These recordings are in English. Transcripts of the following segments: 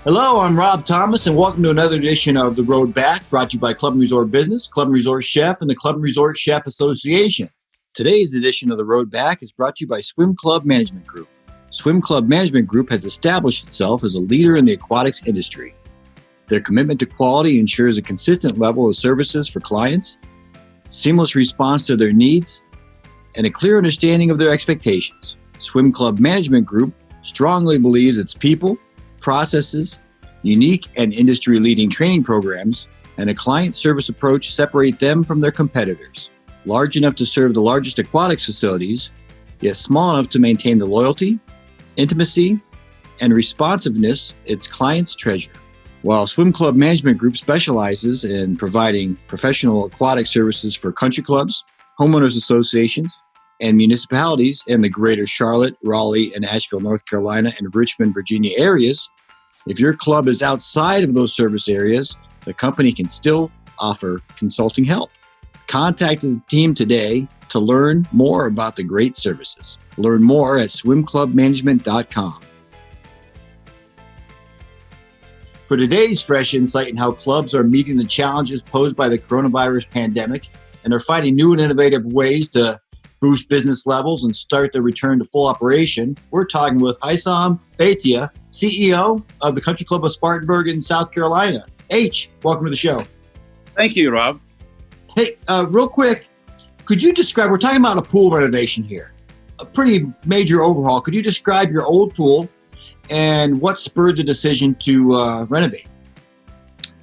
Hello, I'm Rob Thomas, and welcome to another edition of The Road Back, brought to you by Club and Resort Business, Club and Resort Chef, and the Club and Resort Chef Association. Today's edition of The Road Back is brought to you by Swim Club Management Group. Swim Club Management Group has established itself as a leader in the aquatics industry. Their commitment to quality ensures a consistent level of services for clients, seamless response to their needs, and a clear understanding of their expectations. Swim Club Management Group strongly believes its people, processes, unique and industry-leading training programs, and a client service approach separate them from their competitors. Large enough to serve the largest aquatics facilities, yet small enough to maintain the loyalty, intimacy, and responsiveness its clients treasure. While Swim Club Management Group specializes in providing professional aquatic services for country clubs, homeowners associations, and municipalities in the greater Charlotte, Raleigh, and Asheville, North Carolina, and Richmond, Virginia areas, if your club is outside of those service areas, the company can still offer consulting help. Contact the team today to learn more about the great services. Learn more at swimclubmanagement.com. For today's fresh insight in how clubs are meeting the challenges posed by the coronavirus pandemic and are finding new and innovative ways to boost business levels and start their return to full operation, we're talking with Haissam Baityeh, CEO of the Country Club of Spartanburg in South Carolina. H, welcome to the show. Thank you, Rob. Hey, real quick, could you describe, we're talking about a pool renovation here, a pretty major overhaul. Could you describe your old pool and what spurred the decision to renovate?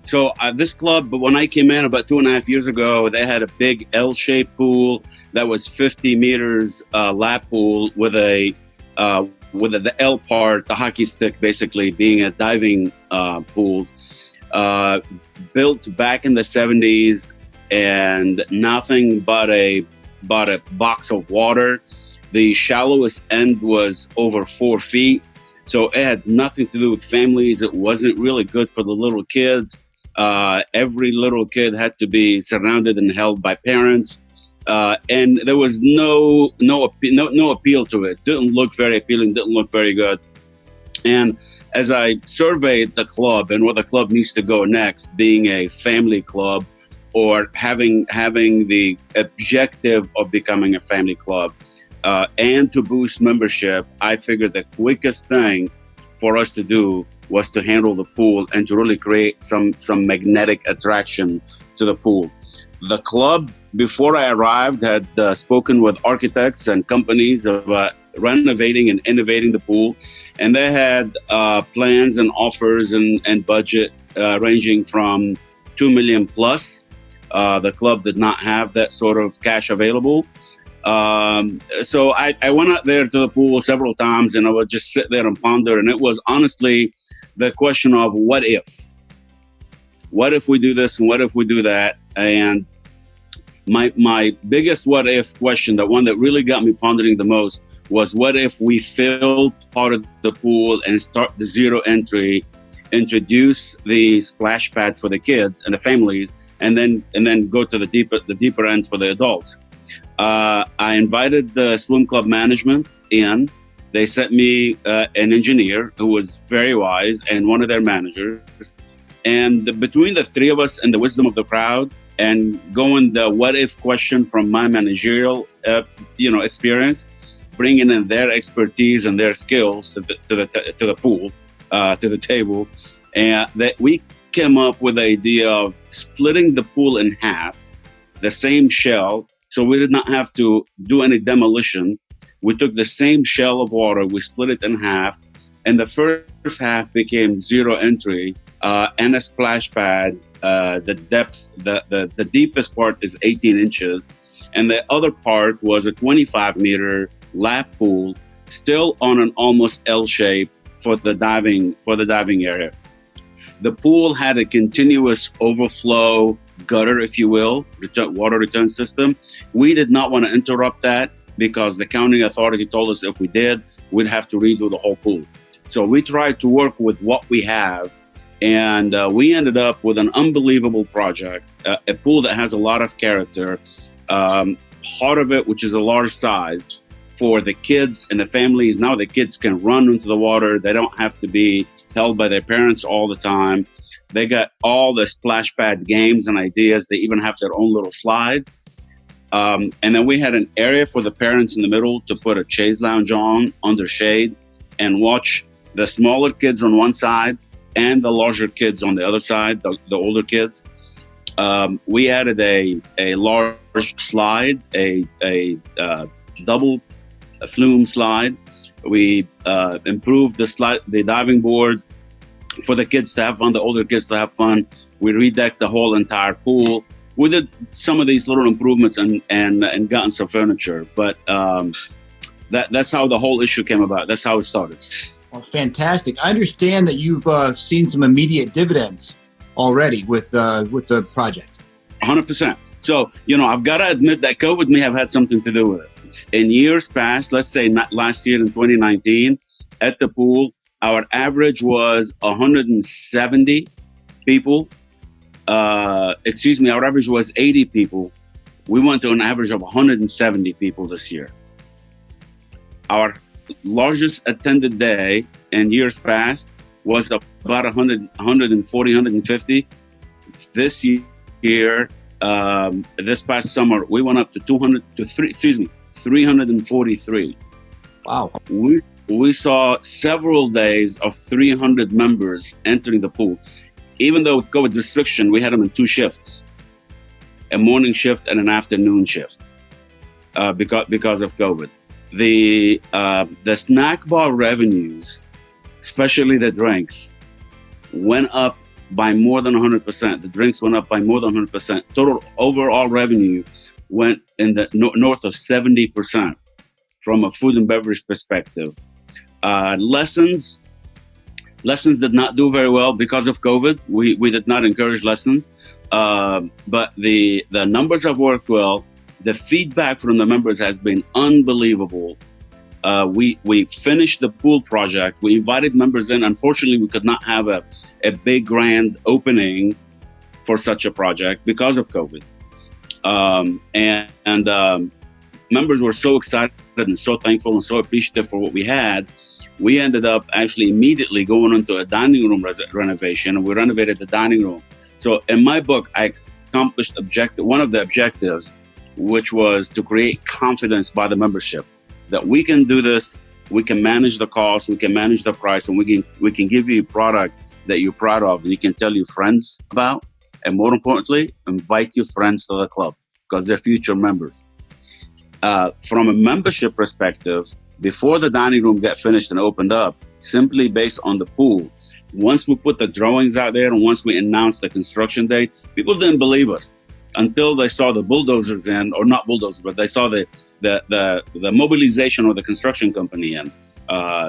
So this club, when I came in about 2.5 years ago, they had a big L-shaped pool that was 50 meters lap pool with the L part, the hockey stick, basically being a diving pool, built back in the 70s, and nothing but a box of water. The shallowest end was over 4 feet, so it had nothing to do with families. It wasn't really good for the little kids. Every little kid had to be surrounded and held by parents, and there was no appeal to it. Didn't look very appealing. Didn't look very good. And as I surveyed the club and where the club needs to go next, being a family club or having the objective of becoming a family club, and to boost membership, I figured the quickest thing for us to do was to handle the pool and to really create some magnetic attraction to the pool. The club, before I arrived, had spoken with architects and companies about renovating and innovating the pool, and they had plans and offers and budget ranging from $2 million plus. The club did not have that sort of cash available. So I went out there to the pool several times, and I would just sit there and ponder, and it was honestly the question of what if? What if we do this and what if we do that? And my biggest what if question, the one that really got me pondering the most, was what if we fill part of the pool and start the zero entry, introduce the splash pad for the kids and the families, and then go to the deeper end for the adults. I invited the swim club management in. They sent me an engineer who was very wise and one of their managers. And between the three of us and the wisdom of the crowd and going the what if question from my managerial experience, bringing in their expertise and their skills to the pool, to the table, and that we came up with the idea of splitting the pool in half, the same shell, so we did not have to do any demolition. We took the same shell of water, we split it in half, and the first half became zero entry and a splash pad. The depth, the deepest part is 18 inches, and the other part was a 25-meter lap pool, still on an almost L shape for the diving area. The pool had a continuous overflow gutter, if you will, water return system. We did not want to interrupt that because the county authority told us if we did, we'd have to redo the whole pool. So we tried to work with what we have, and we ended up with an unbelievable project, a pool that has a lot of character. Part of it, which is a large size, for the kids and the families. Now the kids can run into the water. They don't have to be held by their parents all the time. They got all the splash pad games and ideas. They even have their own little slide. And then we had an area for the parents in the middle to put a chaise lounge on under shade and watch the smaller kids on one side and the larger kids on the other side, the older kids. We added a large slide, a double flume slide. We improved the diving board for the kids to have fun, the older kids to have fun. We redecked the whole entire pool. We did some of these little improvements and gotten some furniture, but that's how the whole issue came about. That's how it started. Well, fantastic. I understand that you've seen some immediate dividends already with the project. 100%. So, I've got to admit that COVID may have had something to do with it. In years past, let's say not last year in 2019, at the pool, our average was 170 people. Our average was 80 people. We went to an average of 170 people this year. Our largest attended day in years past was about 140, 150. This year, this past summer, we went up to 343. Wow. We saw several days of 300 members entering the pool. Even though with COVID restriction, we had them in two shifts, a morning shift and an afternoon shift, because of COVID. The snack bar revenues, especially the drinks, went up by more than 100%. The drinks went up by more than 100%. Total overall revenue went in the north of 70% from a food and beverage perspective. Lessons did not do very well because of COVID. We did not encourage lessons, but the numbers have worked well. The feedback from the members has been unbelievable. We finished the pool project. We invited members in. Unfortunately, we could not have a big grand opening for such a project because of COVID. Members were so excited and so thankful and so appreciative for what we had. We ended up actually immediately going into a dining room renovation, and we renovated the dining room. So in my book, I accomplished one of the objectives, which was to create confidence by the membership that we can do this, we can manage the cost, we can manage the price, and we can give you a product that you're proud of and you can tell your friends about, and more importantly, invite your friends to the club because they're future members. From a membership perspective, before the dining room got finished and opened up, simply based on the pool, once we put the drawings out there and once we announced the construction date, people didn't believe us until they saw the bulldozers in, or not bulldozers, but they saw the mobilization of the construction company and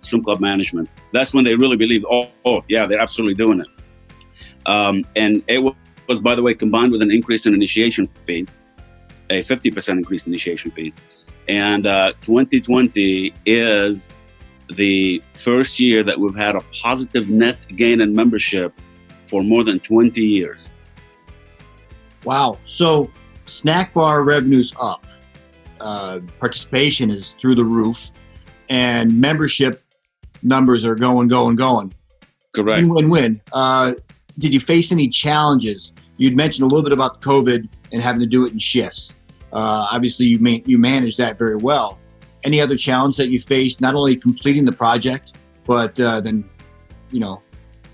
swim club management. That's when they really believed, oh yeah, they're absolutely doing it. And it was, by the way, combined with an increase in initiation fees, a 50% increase in initiation fees. And 2020 is the first year that we've had a positive net gain in membership for more than 20 years. Wow. So snack bar revenue's up. Participation is through the roof, and membership numbers are going. Correct. Win-win. Did you face any challenges? You'd mentioned a little bit about COVID and having to do it in shifts. Obviously, you managed that very well. Any other challenge that you faced, not only completing the project, but then,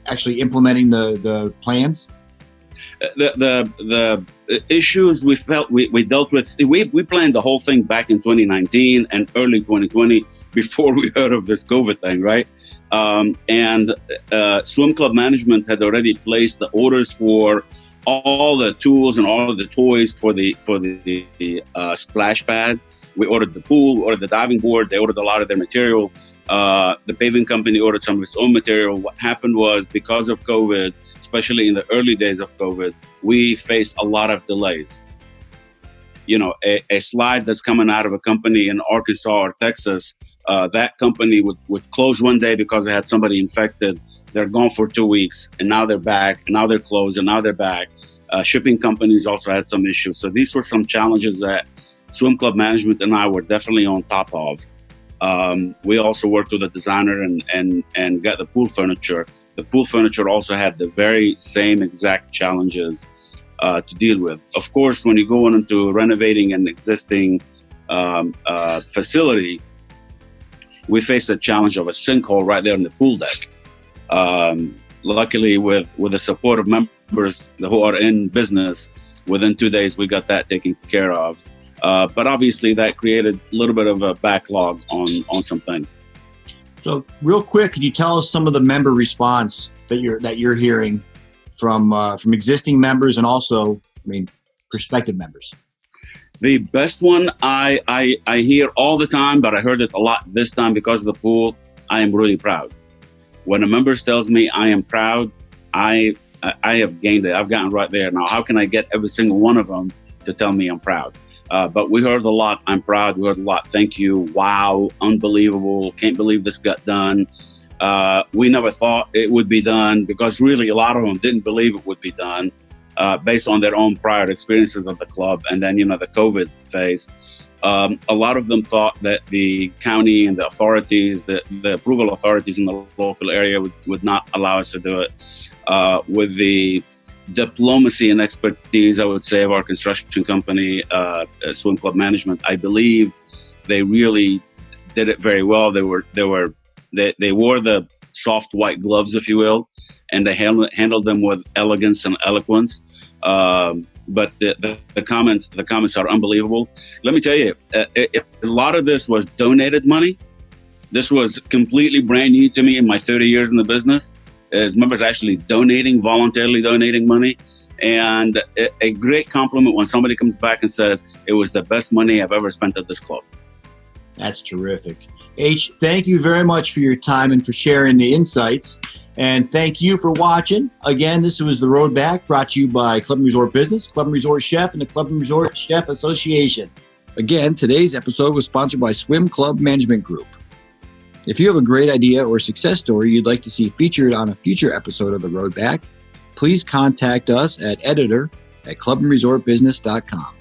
actually implementing the plans? The issues we felt we dealt with. We planned the whole thing back in 2019 and early 2020 before we heard of this COVID thing, right? And swim club management had already placed the orders for all the tools and all of the toys for the splash pad. We ordered the pool, we ordered the diving board. They ordered a lot of their material. The paving company ordered some of its own material. What happened was, because of COVID, especially in the early days of COVID, we faced a lot of delays. A slide that's coming out of a company in Arkansas or Texas, that company would close one day because they had somebody infected. They're gone for 2 weeks, and now they're back, and now they're closed, and now they're back. Shipping companies also had some issues. So these were some challenges that swim club management and I were definitely on top of. We also worked with a designer and got the pool furniture. The pool furniture also had the very same exact challenges to deal with. Of course, when you go into renovating an existing facility, we faced a challenge of a sinkhole right there in the pool deck. Luckily, with the support of members who are in business, within 2 days, we got that taken care of. But obviously, that created a little bit of a backlog on some things. So, real quick, could you tell us some of the member response that you're hearing from existing members and also, prospective members? The best one I hear all the time, but I heard it a lot this time because of the pool. I am really proud. When a member tells me I am proud, I have gained it. I've gotten right there. Now, how can I get every single one of them to tell me I'm proud? But we heard a lot. I'm proud. We heard a lot. Thank you. Wow. Unbelievable. Can't believe this got done. We never thought it would be done, because really a lot of them didn't believe it would be done based on their own prior experiences of the club. And then, the COVID phase. A lot of them thought that the county and the authorities, the approval authorities in the local area would not allow us to do it. With the diplomacy and expertise, I would say, of our construction company, Swim Club Management, I believe they really did it very well. They wore the soft white gloves, if you will, and they handled them with elegance and eloquence. But the comments are unbelievable. Let me tell you, a lot of this was donated money. This was completely brand new to me in my 30 years in the business. As members actually voluntarily donating money. And a great compliment when somebody comes back and says, it was the best money I've ever spent at this club. That's terrific. H, thank you very much for your time and for sharing the insights. And thank you for watching. Again, this was The Road Back, brought to you by Club and Resort Business, Club and Resort Chef, and the Club and Resort Chef Association. Again, today's episode was sponsored by Swim Club Management Group. If you have a great idea or success story you'd like to see featured on a future episode of The Road Back, please contact us at editor@clubandresortbusiness.com.